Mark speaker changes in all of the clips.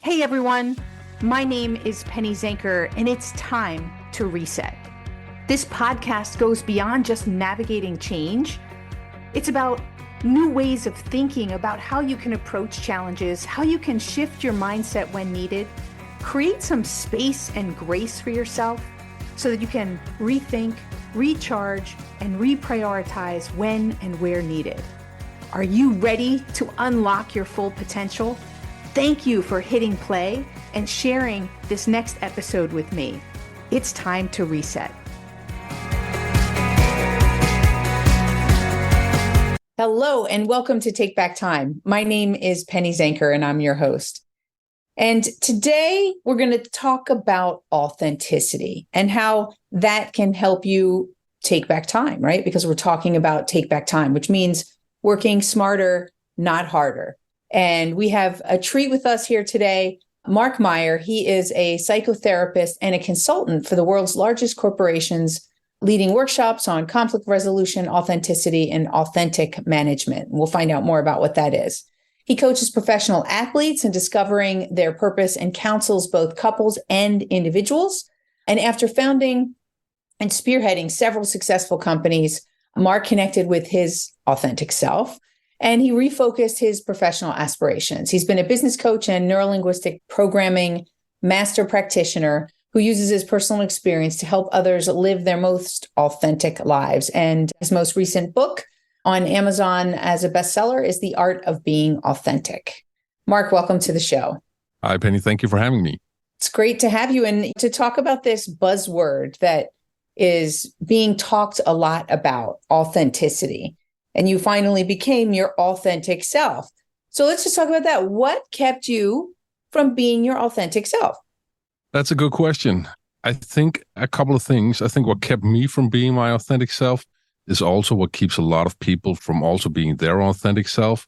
Speaker 1: Hey everyone, my name is Penny Zanker, and it's time to reset. This podcast goes beyond just navigating change. It's about new ways of thinking about how you can approach challenges, how you can shift your mindset when needed, create some space and grace for yourself so that you can rethink, recharge, and reprioritize when and where needed. Are you ready to unlock your full potential? Thank you for hitting play and sharing this next episode with me. It's time to reset. Hello, and welcome to Take Back Time. My name is Penny Zanker, and I'm your host. And today we're going to talk about authenticity and how that can help you take back time, right? Because we're talking about take back time, which means working smarter, not harder. And we have a treat with us here today, Mark Meyer. He is a psychotherapist and a consultant for the world's largest corporations, leading workshops on conflict resolution, authenticity, and authentic management. We'll find out more about what that is. He coaches professional athletes in discovering their purpose and counsels both couples and individuals. And after founding and spearheading several successful companies, Mark connected with his authentic self, and he refocused his professional aspirations. He's been a business coach and neurolinguistic programming master practitioner who uses his personal experience to help others live their most authentic lives. And his most recent book on Amazon as a bestseller is The Art of Being Authentic. Mark, welcome to the show.
Speaker 2: Hi, Penny. Thank you for having me.
Speaker 1: It's great to have you and to talk about this buzzword that is being talked a lot about, authenticity. And you finally became your authentic self. So let's just talk about that. What kept you from being your authentic self?
Speaker 2: That's a good question. I think a couple of things. I think what kept me from being my authentic self is also what keeps a lot of people from also being their authentic self.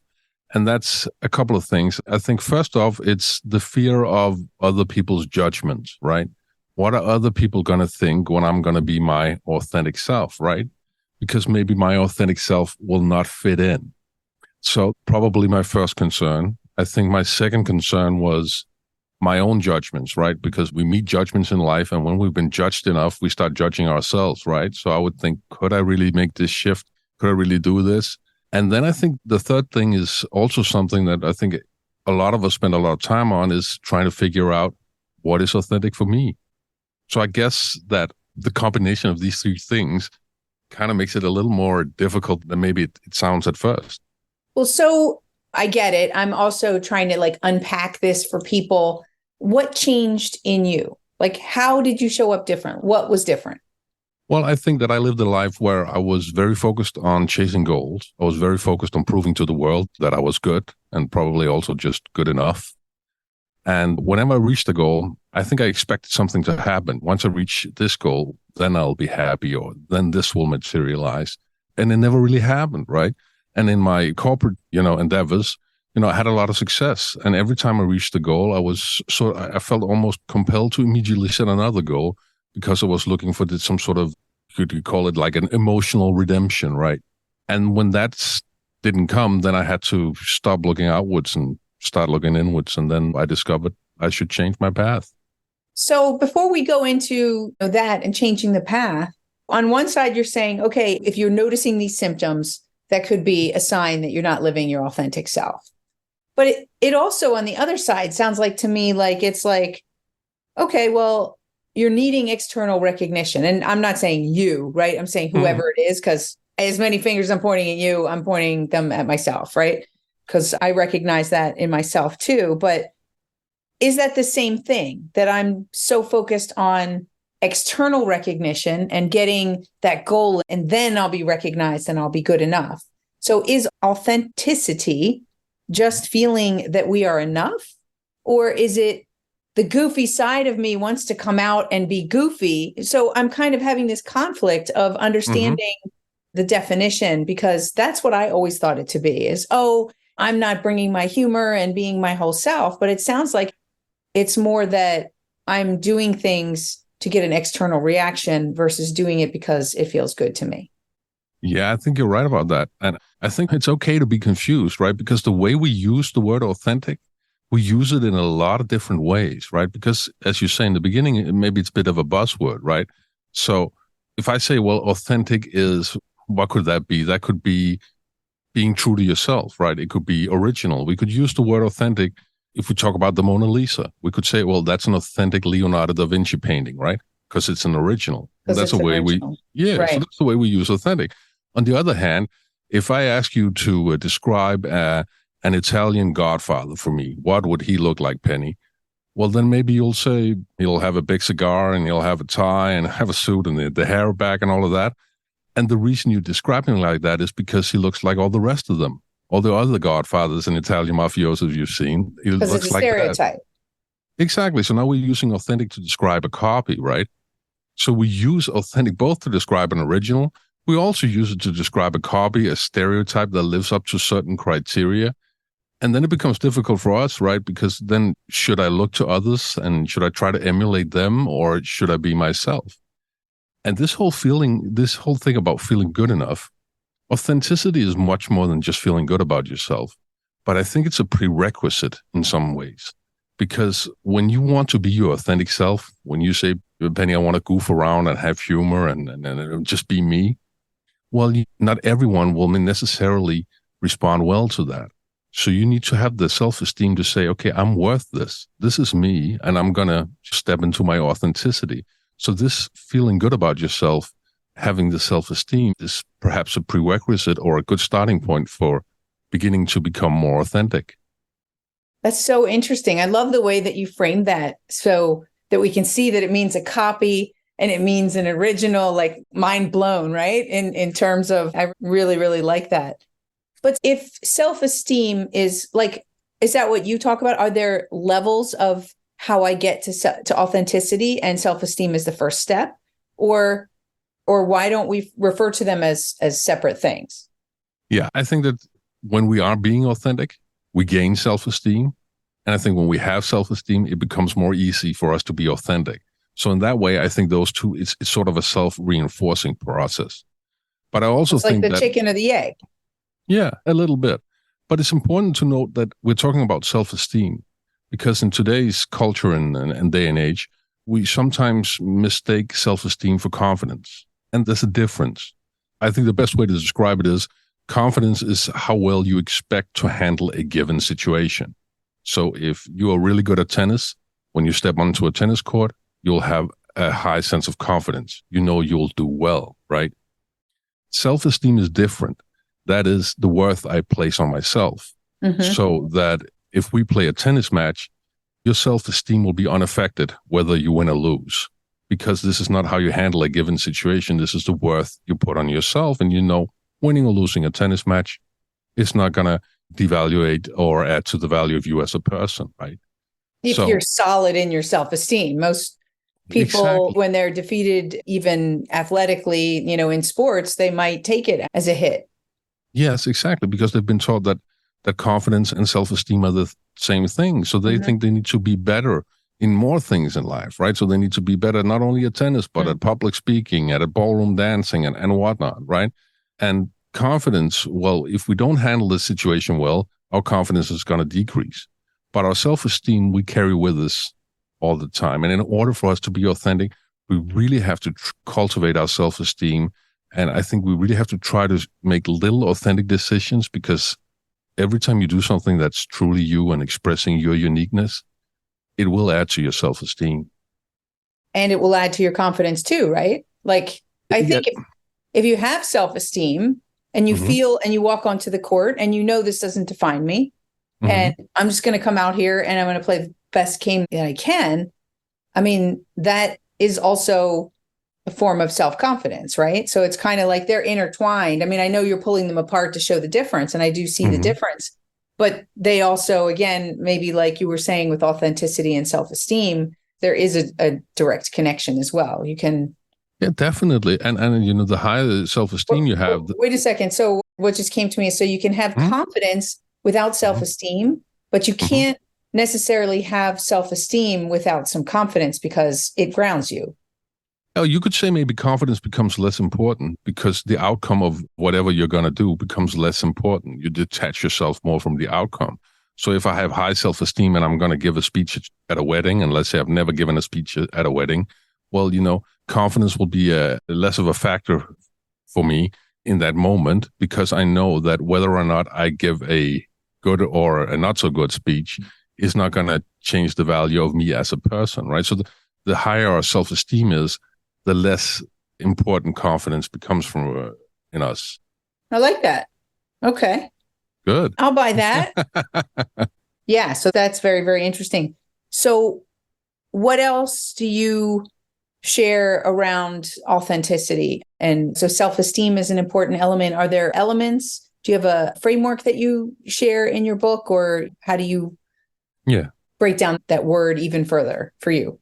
Speaker 2: And that's a couple of things. I think first off, it's the fear of other people's judgments, right? What are other people going to think when I'm going to be my authentic self, right? Because maybe my authentic self will not fit in. So probably my first concern. I think my second concern was my own judgments, right? Because we meet judgments in life, and when we've been judged enough, we start judging ourselves, right? So I would think, could I really make this shift? Could I really do this? And then I think the third thing is also something that I think a lot of us spend a lot of time on is trying to figure out what is authentic for me. So I guess that the combination of these three things kind of makes it a little more difficult than maybe it sounds at first.
Speaker 1: Well, so I get it. I'm also trying to unpack this for people. What changed in you? How did you show up different? What was different?
Speaker 2: Well, I think that I lived a life where I was very focused on chasing goals. I was very focused on proving to the world that I was good and probably also just good enough. And whenever I reached a goal, I think I expected something to happen. Once I reach this goal, then I'll be happy, or then this will materialize. And it never really happened, right? And in my corporate, endeavors, I had a lot of success. And every time I reached the goal, I felt almost compelled to immediately set another goal because I was looking for some sort of, could you call it like an emotional redemption, right? And when that didn't come, then I had to stop looking outwards and start looking inwards. And then I discovered I should change my path.
Speaker 1: So before we go into that and changing the path, on one side, you're saying, okay, if you're noticing these symptoms, that could be a sign that you're not living your authentic self. But it also, on the other side, sounds like to me it's okay, well, you're needing external recognition. And I'm not saying you, right? I'm saying whoever it is, because as many fingers I'm pointing at you, I'm pointing them at myself, right? Because I recognize that in myself too. But is that the same thing, that I'm so focused on external recognition and getting that goal, and then I'll be recognized and I'll be good enough? So is authenticity just feeling that we are enough? Or is it the goofy side of me wants to come out and be goofy? So I'm kind of having this conflict of understanding the definition, because that's what I always thought it to be is, I'm not bringing my humor and being my whole self. But it sounds like it's more that I'm doing things to get an external reaction versus doing it because it feels good to me.
Speaker 2: Yeah, I think you're right about that. And I think it's okay to be confused, right? Because the way we use the word authentic we use it in a lot of different ways, right? Because as you say in the beginning, maybe it's a bit of a buzzword, right? So if I say, well, authentic is, what could that be? That could be being true to yourself, right? It could be original. We could use the word authentic if we talk about the Mona Lisa. We could say, well, that's an authentic Leonardo da Vinci painting, right? Because it's an original. And that's the way
Speaker 1: original.
Speaker 2: so that's the way we use authentic. On the other hand, if I ask you to describe an Italian godfather for me, what would he look like, Penny? Well, then maybe you'll say he'll have a big cigar and he'll have a tie and have a suit and the hair back and all of that. And the reason you describe him like that is because he looks like all the rest of them, all the other godfathers and Italian mafiosos you've seen. He
Speaker 1: Because
Speaker 2: looks
Speaker 1: it's a
Speaker 2: like
Speaker 1: stereotype.
Speaker 2: that. Exactly. So now we're using authentic to describe a copy, right? So we use authentic both to describe an original. We also use it to describe a copy, a stereotype that lives up to certain criteria. And then it becomes difficult for us, right? Because then should I look to others and should I try to emulate them or should I be myself? And this whole thing about feeling good enough, authenticity is much more than just feeling good about yourself. But I think it's a prerequisite in some ways. Because when you want to be your authentic self, when you say, Penny, I want to goof around and have humor and just be me, well, not everyone will necessarily respond well to that. So you need to have the self-esteem to say, okay, I'm worth this. This is me, and I'm going to step into my authenticity. So this feeling good about yourself, having the self-esteem is perhaps a prerequisite or a good starting point for beginning to become more authentic.
Speaker 1: That's so interesting. I love the way that you framed that so that we can see that it means a copy and it means an original, like mind blown, right? In terms of, I really, really like that. But if self-esteem is that what you talk about? Are there levels of how I get to authenticity and self-esteem is the first step? Or why don't we refer to them as separate things?
Speaker 2: Yeah, I think that when we are being authentic, we gain self-esteem. And I think when we have self-esteem, it becomes more easy for us to be authentic. So in that way, I think those two, it's sort of a self-reinforcing process. But I also think
Speaker 1: like the chicken or the egg.
Speaker 2: Yeah, a little bit. But it's important to note that we're talking about self-esteem because in today's culture and day and age, we sometimes mistake self-esteem for confidence. And there's a difference. I think the best way to describe it is confidence is how well you expect to handle a given situation. So if you are really good at tennis, when you step onto a tennis court, you'll have a high sense of confidence. You know you'll do well, right? Self-esteem is different. That is the worth I place on myself. Mm-hmm. So that if we play a tennis match, your self-esteem will be unaffected whether you win or lose. Because this is not how you handle a given situation. This is the worth you put on yourself. And you know, winning or losing a tennis match is not going to devaluate or add to the value of you as a person, right?
Speaker 1: If you're solid in your self-esteem. Most people, when they're defeated, even athletically, in sports, they might take it as a hit.
Speaker 2: Yes, exactly. Because they've been taught that confidence and self-esteem are the same thing. So they think they need to be better in more things in life, right? So they need to be better, not only at tennis, but at public speaking, at ballroom dancing and whatnot, right? And confidence, well, if we don't handle the situation well, our confidence is going to decrease. But our self-esteem, we carry with us all the time. And in order for us to be authentic, we really have to cultivate our self-esteem. And I think we really have to try to make little authentic decisions because every time you do something that's truly you and expressing your uniqueness, it will add to your self-esteem.
Speaker 1: And it will add to your confidence too, right? Like, I think if you have self-esteem and you feel and you walk onto the court and this doesn't define me and I'm just going to come out here and I'm going to play the best game that I can. I mean, that is also a form of self-confidence, right? So it's kind of like they're intertwined. I mean, I know you're pulling them apart to show the difference and I do see the difference, but they also, again, maybe like you were saying with authenticity and self-esteem, there is a direct connection as well. You can.
Speaker 2: Yeah, definitely. And the higher self-esteem you have.
Speaker 1: Wait a second. So what just came to me is so you can have confidence without self-esteem, but you can't necessarily have self-esteem without some confidence because it grounds you.
Speaker 2: Oh, you could say maybe confidence becomes less important because the outcome of whatever you're going to do becomes less important. You detach yourself more from the outcome. So if I have high self-esteem and I'm going to give a speech at a wedding, and let's say I've never given a speech at a wedding, well, confidence will be less of a factor for me in that moment, because I know that whether or not I give a good or a not so good speech is not going to change the value of me as a person, right? So the higher our self-esteem is, the less important confidence becomes from in us.
Speaker 1: I like that. Okay.
Speaker 2: Good.
Speaker 1: I'll buy that. Yeah. So that's very, very interesting. So what else do you share around authenticity? And so self-esteem is an important element. Are there elements? Do you have a framework that you share in your book, or how do you break down that word even further for you?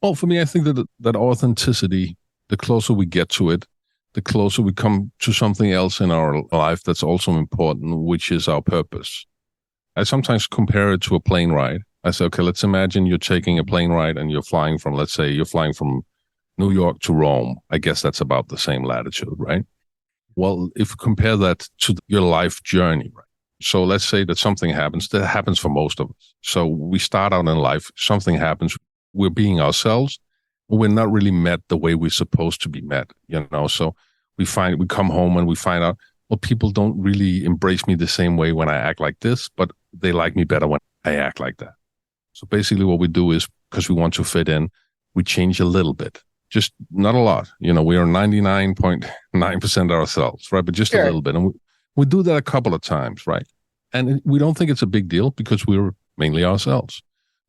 Speaker 2: Well, for me, I think that authenticity, the closer we get to it, the closer we come to something else in our life that's also important, which is our purpose. I sometimes compare it to a plane ride. I say, okay, let's imagine you're taking a plane ride and you're flying from, let's say you're flying from New York to Rome. I guess that's about the same latitude, right? Well, if you compare that to your life journey, right? So let's say that something happens. That happens for most of us. So we start out in life, something happens, we're being ourselves, but we're not really met the way we're supposed to be met, So we come home and we find out, well, people don't really embrace me the same way when I act like this, but they like me better when I act like that. So basically what we do is, because we want to fit in, we change a little bit, just not a lot. We are 99.9% ourselves, right? But just a little bit. And we do that a couple of times, right? And we don't think it's a big deal because we're mainly ourselves.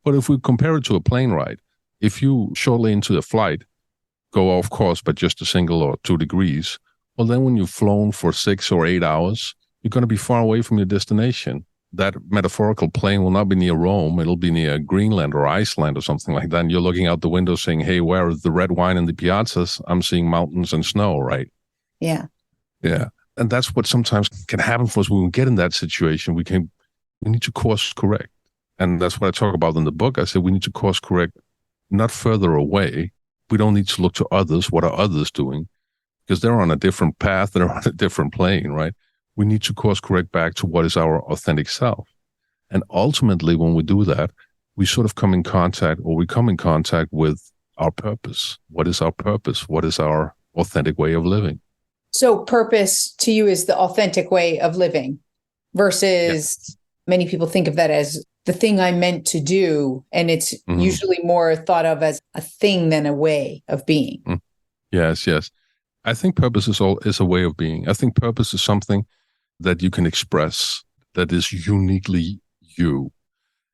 Speaker 2: But if we compare it to a plane ride, if you shortly into the flight go off course by just a single or 2 degrees, well, then when you've flown for 6 or 8 hours, you're going to be far away from your destination. That metaphorical plane will not be near Rome. It'll be near Greenland or Iceland or something like that. And you're looking out the window saying, hey, where is the red wine in the piazzas? I'm seeing mountains and snow, right?
Speaker 1: Yeah.
Speaker 2: Yeah. And that's what sometimes can happen for us when we get in that situation. We need to course correct. And that's what I talk about in the book. I said we need to course correct, not further away. We don't need to look to others. What are others doing? Because they're on a different path. They're on a different plane, right? We need to course correct back to what is our authentic self. And ultimately, when we do that, we sort of come in contact with our purpose. What is our purpose? What is our authentic way of living?
Speaker 1: So purpose to you is the authentic way of living versus many people think of that as the thing I meant to do. And it's usually more thought of as a thing than a way of being.
Speaker 2: Yes. I think purpose is a way of being. I think purpose is something that you can express that is uniquely you.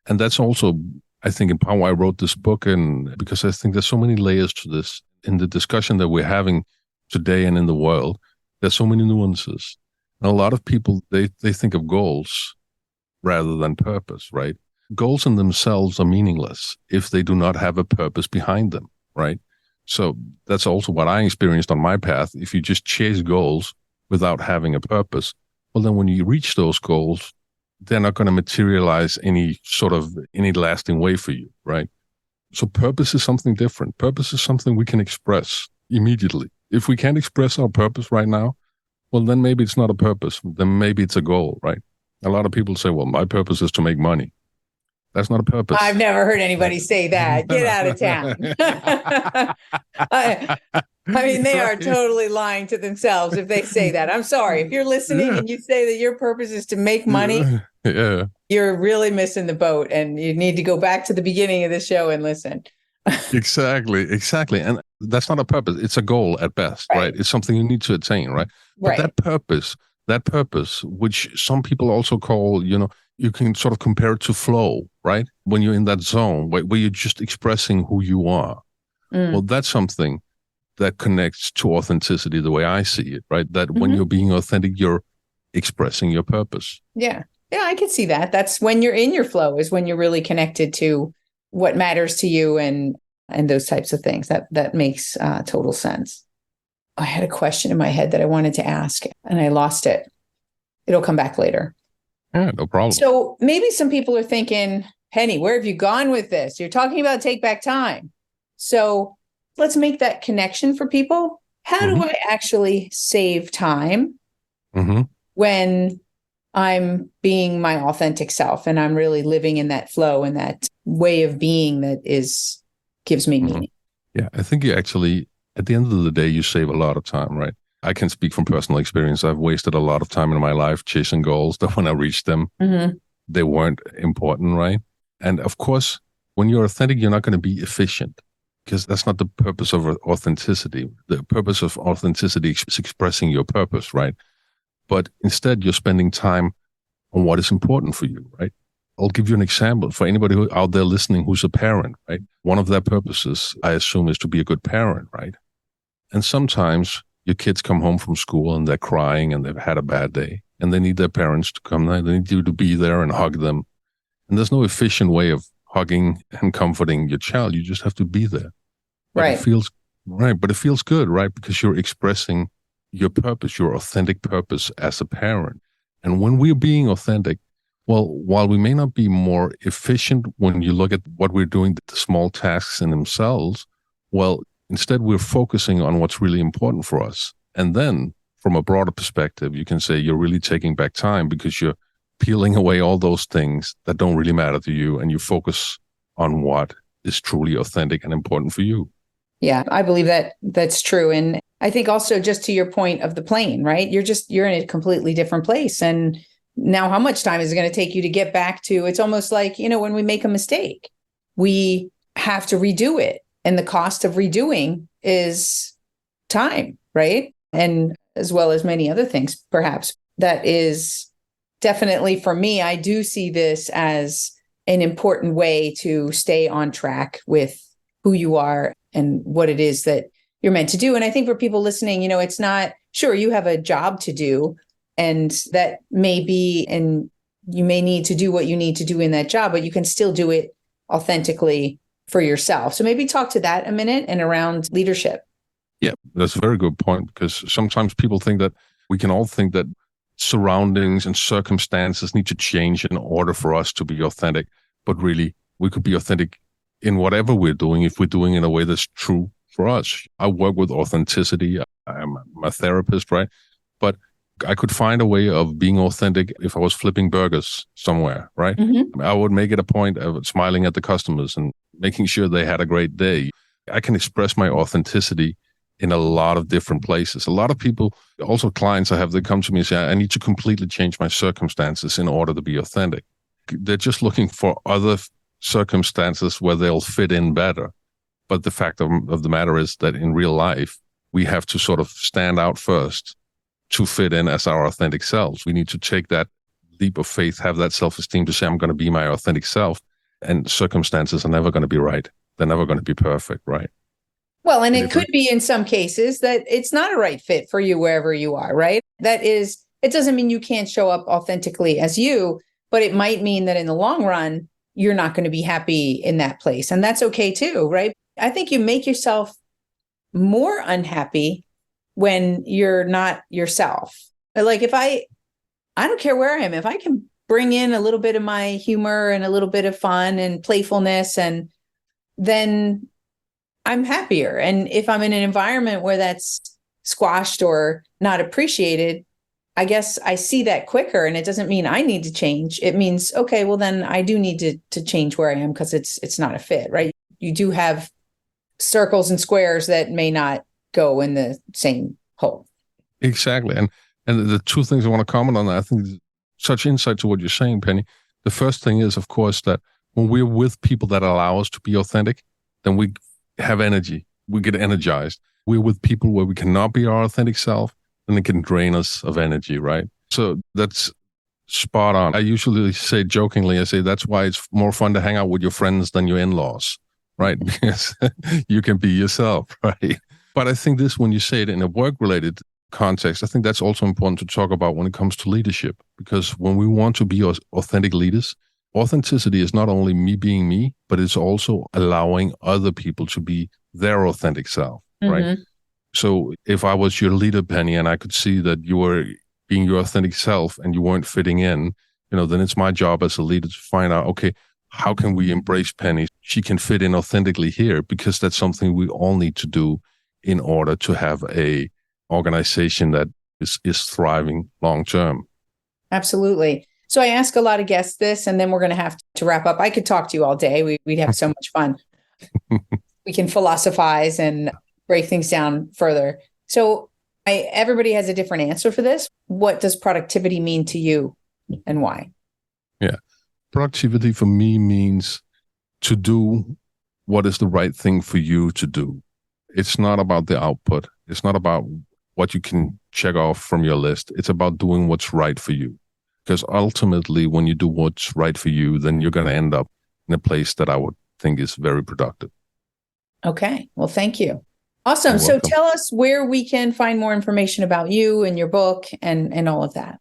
Speaker 2: And that's also, I think, how I wrote this book, and because I think there's so many layers to this in the discussion that we're having today and in the world. There's so many nuances. And a lot of people, they think of goals rather than purpose, right? Goals in themselves are meaningless if they do not have a purpose behind them, right? So that's also what I experienced on my path. If you just chase goals without having a purpose, well, then when you reach those goals, they're not going to materialize any lasting way for you, right? So purpose is something different. Purpose is something we can express immediately. If we can't express our purpose right now, well, then maybe it's not a purpose. Then maybe it's a goal, right? A lot of people say, well, my purpose is to make money. That's not a purpose.
Speaker 1: I've never heard anybody say that. Get out of town. I mean, they are totally lying to themselves if they say that. I'm sorry. If you're listening and you say that your purpose is to make money, you're really missing the boat, and you need to go back to the beginning of the show and listen.
Speaker 2: Exactly. And that's not a purpose. It's a goal at best, right? It's something you need to attain, right? But that purpose, which some people also call, you can sort of compare it to flow, right? When you're in that zone where you're just expressing who you are. Well, that's something that connects to authenticity the way I see it, right? That when you're being authentic, you're expressing your purpose.
Speaker 1: Yeah, I can see that. That's when you're in your flow, is when you're really connected to what matters to you and those types of things. That makes total sense. I had a question in my head that I wanted to ask, and I lost it. It'll come back later.
Speaker 2: Yeah, no problem.
Speaker 1: So maybe some people are thinking, Penny, where have you gone with this? You're talking about take back time. So let's make that connection for people. How do I actually save time when I'm being my authentic self and I'm really living in that flow and that way of being that gives me meaning.
Speaker 2: Yeah, I think you actually, at the end of the day, you save a lot of time, right? I can speak from personal experience. I've wasted a lot of time in my life chasing goals that when I reached them, they weren't important, right? And of course, when you're authentic, you're not going to be efficient because that's not the purpose of authenticity. The purpose of authenticity is expressing your purpose, right? But instead, you're spending time on what is important for you, right? I'll give you an example for anybody who out there listening who's a parent, right? One of their purposes, I assume, is to be a good parent, right? And sometimes your kids come home from school and they're crying and they've had a bad day and they need their parents to come there. They need you to be there and hug them. And there's no efficient way of hugging and comforting your child. You just have to be there. But
Speaker 1: Right.
Speaker 2: it feels right, but it feels good, right? Because you're expressing your purpose, your authentic purpose as a parent. And when we're being authentic, well, while we may not be more efficient when you look at what we're doing, the small tasks in themselves, well, instead we're focusing on what's really important for us. And then from a broader perspective, you can say you're really taking back time because you're peeling away all those things that don't really matter to you and you focus on what is truly authentic and important for you.
Speaker 1: Yeah, I believe that that's true. And I think also just to your point of the plane, right? You're in a completely different place. And now how much time is it going to take you to get back to, it's almost like, when we make a mistake, we have to redo it. And the cost of redoing is time, right? And as well as many other things, perhaps. That is definitely for me, I do see this as an important way to stay on track with who you are and what it is that you're meant to do. And I think for people listening, it's not, sure, you have a job to do and that may be, and you may need to do what you need to do in that job, but you can still do it authentically for yourself. So maybe talk to that a minute and around leadership.
Speaker 2: Yeah, that's a very good point because sometimes people think that we can all think that surroundings and circumstances need to change in order for us to be authentic. But really, we could be authentic in whatever we're doing if we're doing it in a way that's true for us. I work with authenticity. I'm a therapist, right? But I could find a way of being authentic if I was flipping burgers somewhere, right? I would make it a point of smiling at the customers and making sure they had a great day. I can express my authenticity in a lot of different places. A lot of people, also clients I have, they come to me and say, I need to completely change my circumstances in order to be authentic. They're just looking for other circumstances where they'll fit in better. But the fact of the matter is that in real life, we have to sort of stand out first to fit in as our authentic selves. We need to take that leap of faith, have that self-esteem to say, I'm going to be my authentic self. And circumstances are never going to be right. They're never going to be perfect, right?
Speaker 1: Well, and it could be in some cases that it's not a right fit for you wherever you are, right? It doesn't mean you can't show up authentically as you, but it might mean that in the long run, you're not going to be happy in that place. And that's okay too, right? I think you make yourself more unhappy when you're not yourself. Like I don't care where I am, if I can bring in a little bit of my humor and a little bit of fun and playfulness, and then I'm happier. And if I'm in an environment where that's squashed or not appreciated, I guess I see that quicker. And it doesn't mean I need to change. It means, okay, well then I do need to change where I am because it's not a fit, right? You do have circles and squares that may not go in the same hole.
Speaker 2: Exactly. And the two things I want to comment on that, I think such insight to what you're saying, Penny. The first thing is, of course, that when we're with people that allow us to be authentic, then we have energy. We get energized. We're with people where we cannot be our authentic self, and it can drain us of energy, right? So that's spot on. I usually say jokingly, I say that's why it's more fun to hang out with your friends than your in-laws, right? Because you can be yourself, right? But I think this, when you say it in a work-related context, I think that's also important to talk about when it comes to leadership, because when we want to be authentic leaders, authenticity is not only me being me, but it's also allowing other people to be their authentic self, right? So if I was your leader, Penny, and I could see that you were being your authentic self and you weren't fitting in, then it's my job as a leader to find out, okay, how can we embrace Penny? She can fit in authentically here, because that's something we all need to do in order to have a organization that is thriving long term.
Speaker 1: Absolutely. So I ask a lot of guests this, and then we're going to have to wrap up. I could talk to you all day. We'd have so much fun. We can philosophize and break things down further. So everybody has a different answer for this. What does productivity mean to you and why?
Speaker 2: Yeah. Productivity for me means to do what is the right thing for you to do. It's not about the output. It's not about what you can check off from your list. It's about doing what's right for you. Because ultimately, when you do what's right for you, then you're going to end up in a place that I would think is very productive.
Speaker 1: Okay. Well, thank you. Awesome.
Speaker 2: You're
Speaker 1: So
Speaker 2: welcome.
Speaker 1: tell us where we can find more information about you and your book and all of that.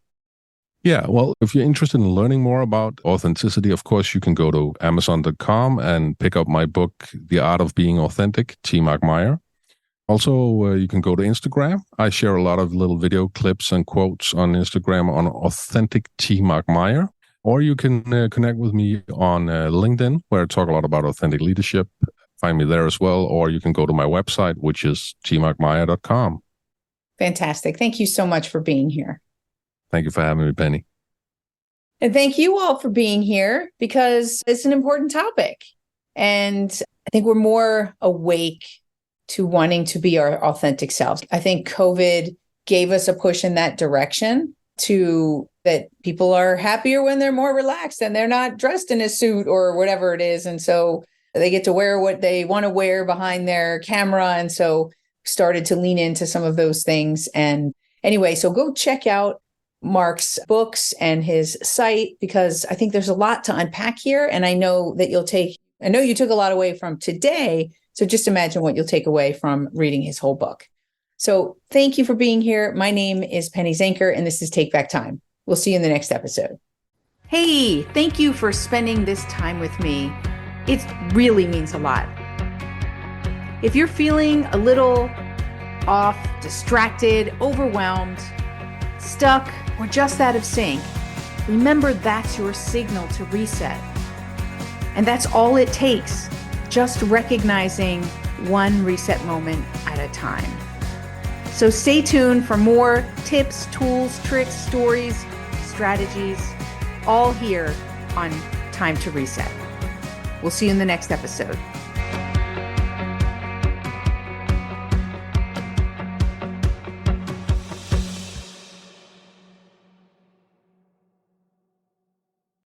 Speaker 2: Yeah, well, if you're interested in learning more about authenticity, of course, you can go to Amazon.com and pick up my book, The Art of Being Authentic, T. Mark Meyer. Also, you can go to Instagram. I share a lot of little video clips and quotes on Instagram on authentic T. Mark Meyer. Or you can connect with me on LinkedIn, where I talk a lot about authentic leadership. Find me there as well. Or you can go to my website, which is tmarkmeyer.com.
Speaker 1: Fantastic. Thank you so much for being here.
Speaker 2: Thank you for having me, Penny.
Speaker 1: And thank you all for being here because it's an important topic. And I think we're more awake to wanting to be our authentic selves. I think COVID gave us a push in that direction to that people are happier when they're more relaxed and they're not dressed in a suit or whatever it is. And so they get to wear what they want to wear behind their camera. And so started to lean into some of those things. And anyway, so go check out Mark's books and his site, because I think there's a lot to unpack here. And I know that I know you took a lot away from today. So just imagine what you'll take away from reading his whole book. So thank you for being here. My name is Penny Zanker, and this is Take Back Time. We'll see you in the next episode. Hey, thank you for spending this time with me. It really means a lot. If you're feeling a little off, distracted, overwhelmed, stuck, or just out of sync, remember that's your signal to reset. And that's all it takes, just recognizing one reset moment at a time. So stay tuned for more tips, tools, tricks, stories, strategies, all here on Time to Reset. We'll see you in the next episode.